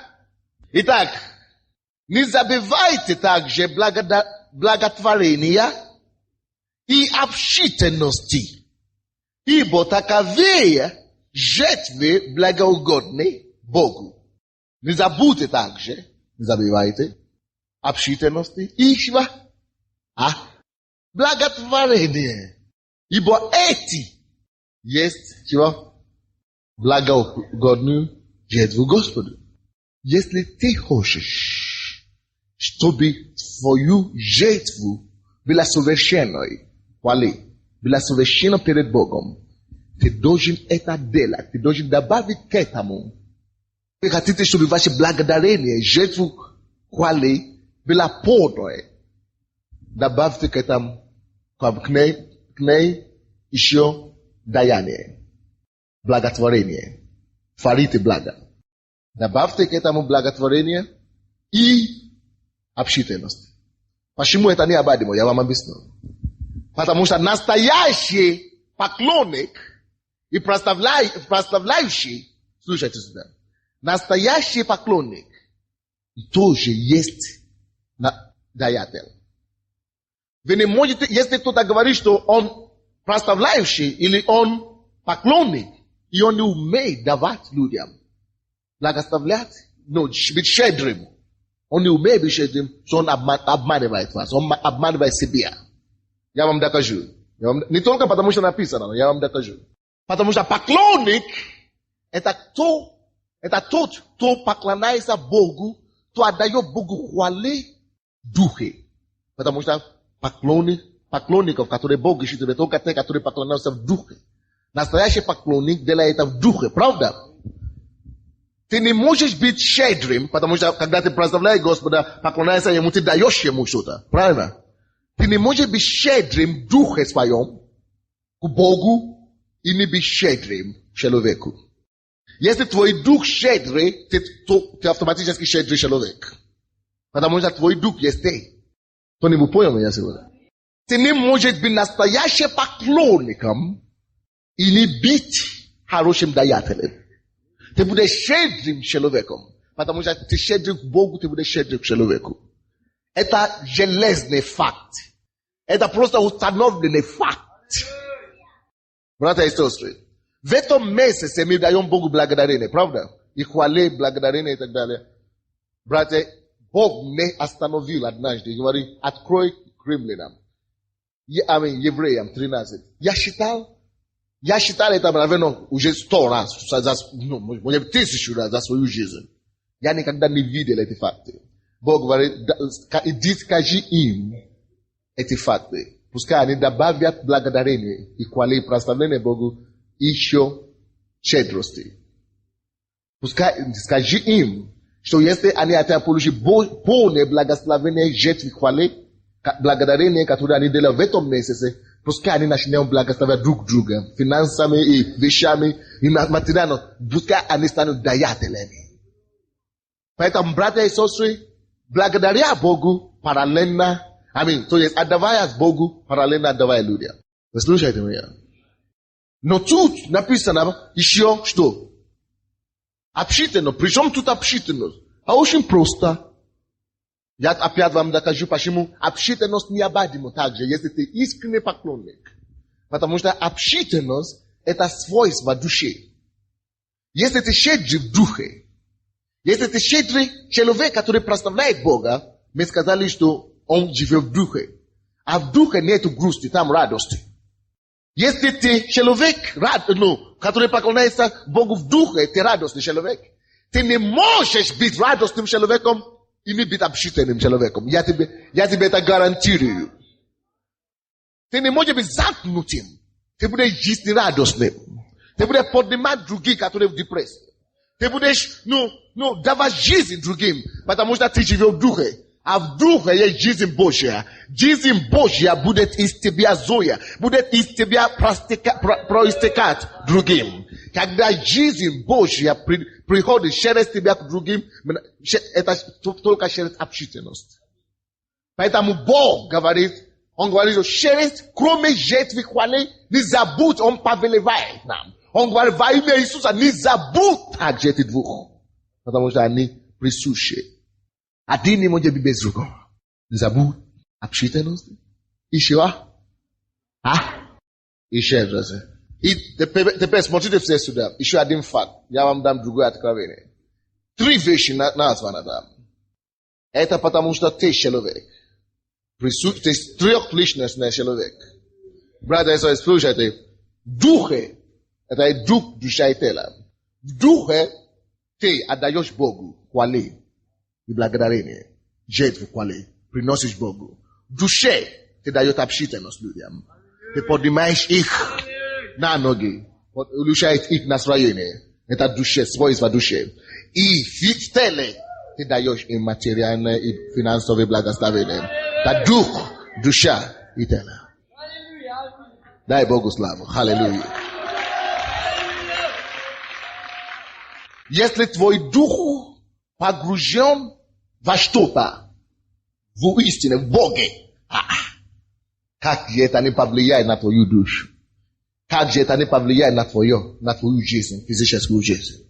Итак, не забывайте также благотворения и общительности, ибо таковые жертвы благоугодны Богу. Не забудьте также, не забывайте, общительности и чего? Благотворение. Ибо эти есть чего? Благоугодную жертву Господу. Если ты хочешь, чтобы твою жертву была совершенной, была совершена перед Богом, ты должен это делать, ты должен добавить к этому. Вы хотите, чтобы ваше благодарение, жертву хвалы, была полной. Добавьте к этому, к ней еще даяние, благотворение. Творите благо. Добавьте к этому благотворение и общительность. Почему это необходимо? Я вам объясню. Потому что настоящий поклонник и прославляющий, слушайте сюда, настоящий поклонник тоже есть даятель. Вы не можете, если кто-то говорит, что он прославляющий или он поклонник, и он не умеет давать людям, благословлять, быть щедрым. Он не умеет быть щедрым, что он обманывает вас, он обманывает себя. Я вам докажу. Не только потому, что написано, но я вам докажу. Потому что поклонник это тот, кто поклоняется Богу, кто отдает Богу хвалы духе. Потому что поклонников, которые Бог ищет, это только те, которые поклоняются в духе. Настоящий поклонник делает это в духе, правда? Ты не можешь быть щедрым, потому что когда ты прославляешь Господа, поклоняешься Ему, ты даешь Ему что-то, правильно? Ты не можешь быть щедрым в духе своем к Богу и не быть щедрым человеку. Если твой дух щедрый, ты автоматически щедрый человек. Потому что твой дух есть ты. Кто-нибудь понял меня сегодня? Ты не можешь быть настоящим поклонником и не быть Haroshim dayatele. Te bude shedrim shelovekom. Потому что ты щедрик Богу, ты будешь щедрик человеку. Это железный факт. Это просто установленный факт. Братья и сестры, в этом месяце мы даем Богу благодарение, правда? И хвале, благодарение и так далее. Братья, Бог не остановил однажды и говорит, открой к римлянам. Евреям 13. Я считал это, наверное, уже 100 раз, может, 1000 раз за свою жизнь. Я никогда не видел эти факты. Бог говорит, иди скажи им эти факты. Пускай они добавят благодарение и хвали и прославление Богу еще щедрости. Пускай скажи им, что если они хотят получить полное благословение, жертвы хвали, благодарение, которое они делают в этом месяце, пускай они начнут благословить друг друга, финансами и вещами, и материально, пускай они станут даятелями. Поэтому, братья и сестры, благодаря Богу, параллельно, то есть отдавая Богу, параллельно отдавая людям. Вы слушаете меня? Но тут написано еще что? Общительность. Причем тут общительность? А очень просто. Я опять вам докажу, почему общительность необходима также, если ты искренний поклонник. Потому что общительность – это свойство души. Если ты щедрый в духе, если ты щедрый человек, который прославляет Бога, мы сказали, что он живет в духе. А в духе нету грусти, там радости. Если ты человек, который поклоняется Богу в духе, ты радостный человек. Ты не можешь быть радостным человеком и не быть общительным человеком. Я тебе это гарантирую. Ты не можешь быть замкнутым. Ты будешь жизнерадостным. Ты будешь поднимать других, которые в депрессии. Ты будешь, давать жизнь другим, потому что ты живешь в духе. А в духе есть жизнь Божья. Жизнь Божья будет из тебя зоя, будет из тебя проистекать другим. Когда жизнь Божья приходит через тебя к другим, это только через общительность. Поэтому Бог говорит, Он говорит, что через, кроме жертвы хвалы, не забудь, Он повелевает нам. Он говорит, во имя Иисуса, не забудь также эти двух. Потому что они присущи. Один не может быть без другого. Не забудь общительность. Еще. И щедрость. И теперь смотрите все сюда. Еще один факт. Я вам дам другое откровение. 3 вещи названы там. Это потому что ты человек. Ты трехличностный человек. Братья и сестры, слушайте. Духе. Это и дух, душа и тело. В духе ты отдаешь Богу хвали и благодарение. Жертву хвали. Приносишь Богу. В душе ты даешь общительность людям. Ты поднимаешь их на ноги. Улучшаешь их настроение. Это душе, свойство души. И в теле ты даешь им материальное и финансовое благословение. Это дух, душа и тело. Дай Богу славу. Аллилуйя. Если твой дух погружен во что-то, в истине, в Боге, как же это не повлияет на твою душу? Как же это не повлияет на твою жизнь, физическую жизнь?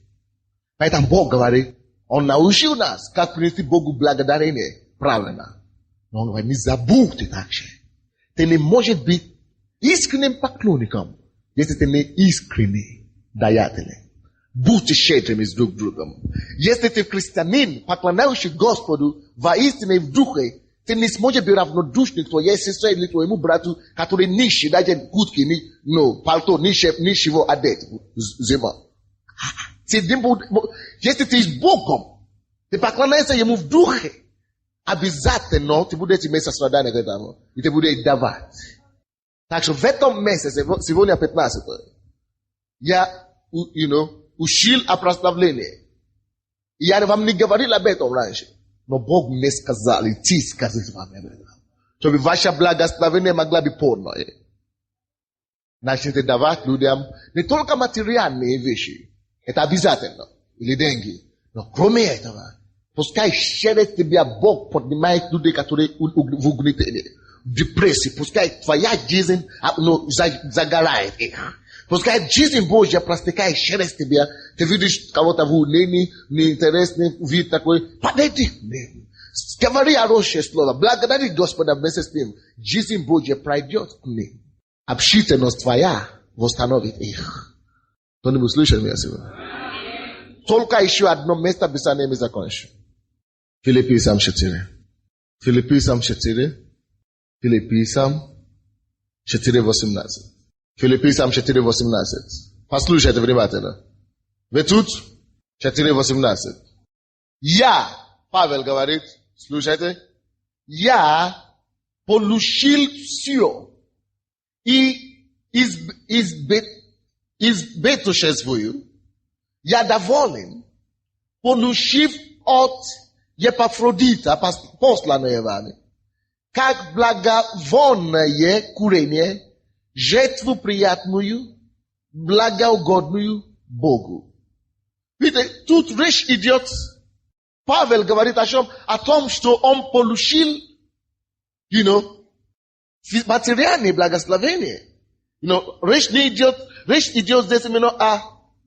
Поэтому Бог говорит, Он научил нас, как принести Богу благодарение правильно. Но Он говорит, не забудьте также. Ты не можешь быть искренним поклонником, если ты не искренний даятель. Будьте щедрыми с друг другом. Если ты христианин, поклоняющий Господу воистине в духе, ты не сможешь быть равнодушным к твоей сестре или твоему брату, который нищий, даже куртки, пальто, нищего одет зима. Если ты с Богом, ты поклоняешься Ему в духе, обязательно ты будешь иметь сострадание к этому, и ты будешь давать. Так что в этом месяце, сегодня 15, я, учил о прославлении. Я вам не говорил об этом раньше. Но Бог мне сказал, и ты сказал вам об этом. Чтобы ваше благословение могло быть полное. Начните давать людям не только материальные вещи. Это обязательно. Или деньги. Но кроме этого, пускай через тебя Бог поднимает людей, которые в угнетении, в депрессии. Пускай твоя жизнь загорает их. Пускай жизнь Божья простекает через тебя. Ты видишь кого-то в унынии, неинтересный вид такой. Подойди к ним. Говори хорошее слово. Благодари Господа вместе с ним. Жизнь Божья пройдет к ним. Общительность твоя восстановит их. Кто-нибудь слышал меня сегодня? Только еще одно место Писания мы закончим. Филиппийцам 4. Филиппийцам 4. Филиппийцам 4:18. Филиппийцам 4:18. Послушайте внимательно. Вы тут? 4:18. Я, Павел говорит, слушайте, я получил все и избыточествую. Я доволен, получив от Епафродита, посланное вами, как благовонное курение, жертву приятную, благоугодную Богу. Видите, тут речь идет, Павел говорит о чем? О том, что он получил, материальное благословение. Речь идет здесь именно о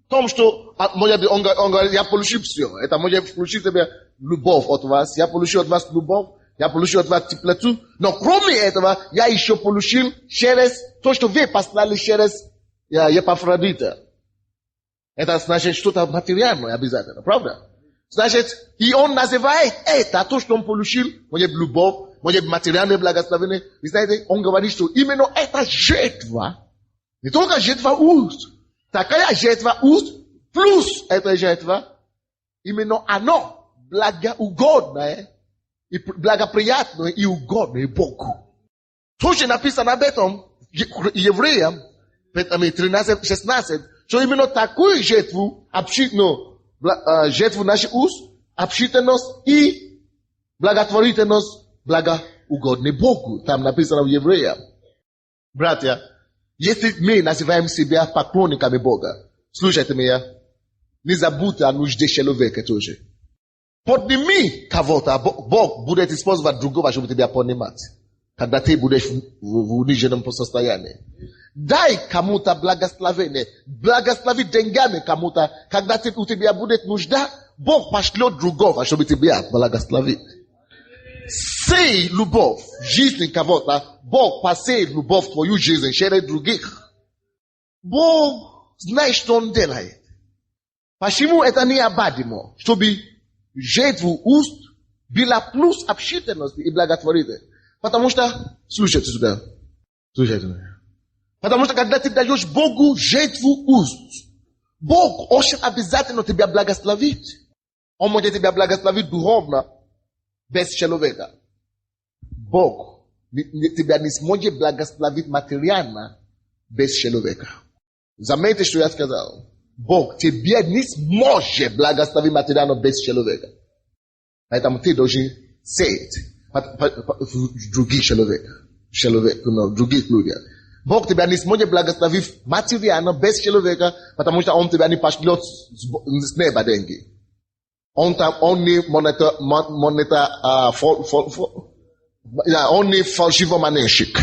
том, что он говорит, я получил все. Это может получить тебе любовь от вас, я получил от вас любовь, я получил от вас теплоту. Но кроме этого, я еще получил через то, что вы послали через Епафродита. Это значит что-то материальное обязательно, правда? Значит, и он называет это, то, что он получил, может любовь, может материальное благословение. Вы знаете, он говорит, что именно эта жертва, не только жертва уст, такая жертва уст, плюс эта жертва, именно оно благоугодное, и благоприятное и угодное Богу. Тоже написано об этом Евреям 13:16, что именно такую жертву, жертву наших уст, общительность и благотворительность благоугодны Богу. Там написано в Евреям. Братья, если мы называем себя поклонниками Бога, слушайте меня, не забудьте о нужде человека тоже. Подними кого-то, Бог будет использовать другого, чтобы тебя поднимать. Когда ты будешь в униженном состоянии. Дай кому-то благословение. Благослови деньгами кому-то. Когда у тебя будет нужда, Бог пошлет другого, чтобы тебя благословить. Сей любовь в жизни кого-то. Бог посеет любовь в твою жизнь через других. Бог знает, что Он делает. Почему это необходимо? Чтобы жертву уст была плюс общительности и благотворительности. Потому что, слушайте сюда, слушайте меня. Потому что когда ты даешь Богу жертву уст, Бог очень обязательно тебя благословит. Он может тебя благословить духовно, без человека. Бог тебя не сможет благословить материально, без человека. Заметьте, что я сказал. Бог тебя не сможет благословить материально без человека. Поэтому ты должен сеять других других людей. Бог тебя не сможет благословить материально без человека, потому что Он тебя не пошлет с неба деньги. Он не он не фальшивомонетчик.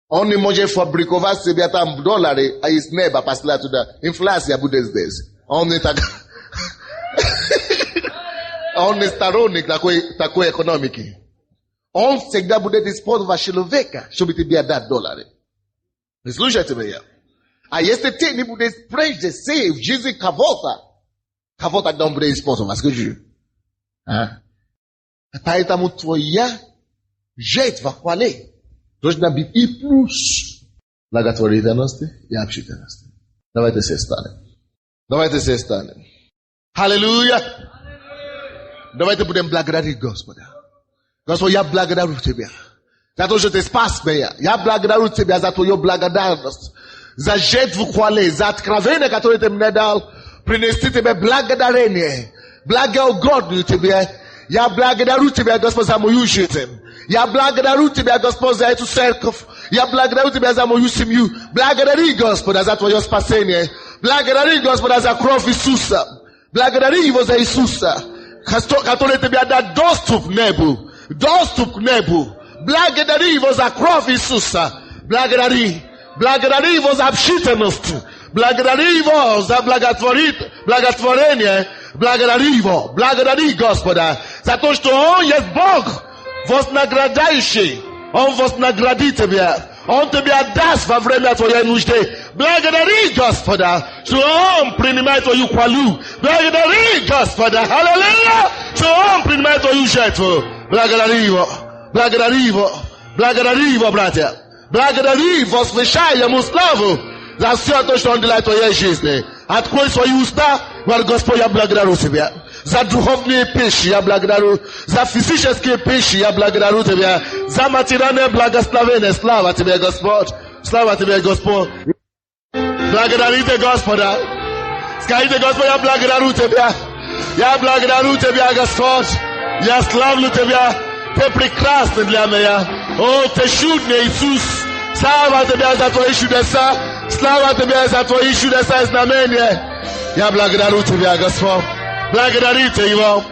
Он не может фабриковать себе там доллары, а из неба послать туда. Инфляция будет здесь. Он не так. Он не сторонник такой экономики. Он всегда будет использовать человека, чтобы тебе дать доллары. Слушайте меня. А если ты не будешь прежде сеять в жизни кого-то тогда он будет использовать. Скажи. Поэтому твоя жертва хвалы должна быть и плюс благотворительности и общительности. Давайте все станем. Аллилуйя. Давайте будем благодарить Господа. Господь, я благодарю Тебя за то, что Ты спас меня. Я благодарю Тебя за Твою благодарность, за жертву хвалы, за откровение, которое Ты мне дал, принести Тебе благодарение, благоугодную Тебе. Я благодарю Тебя, Господь, за мою жизнь. Я благодарю Тебя, Господь, за эту церковь. Я благодарю Тебя за мою семью. Благодари, Господа, за Твое спасение. Благодари, Господа, за кровь Иисуса. Благодари Его за Иисуса, который Тебе дает доступ к небу. Доступ к небу. Благодари Его за кровь Иисуса. Благодари. Благодаря Его за общительность. Благодари Его за благотворение. Благодари Его. Благодари Господа за то, что Он есть Бог, вознаграждающий. Он вознаградит тебя. Он тебе отдаст во время твоей нужды. Благодари Господа, что Он принимает твою хвалу. Благодари Господа. Аллилуйя. Что Он принимает твою жертву. Благодари Его. Благодари Его. Благодари Его, братья. Благодари, возвещай Ему славу за все то, что Он делает в твоей жизни. Открой свои уста, говори: Господь, я благодарю Тебя. За духовные пищи я благодарю. За физические пищи я благодарю Тебя. За материальное благословение. Слава Тебе, Господь. Слава Тебе, Господь. Благодарите Господа. Скажите: Господь, я благодарю Тебя. Я благодарю Тебя, Господь. Я славлю Тебя. Ты прекрасный для меня. О, Ты чудный, Иисус. Слава Тебе за Твои чудеса. Слава Тебе за Твои чудеса и знамения. Я благодарю Тебя, Господь. Благодарите Его.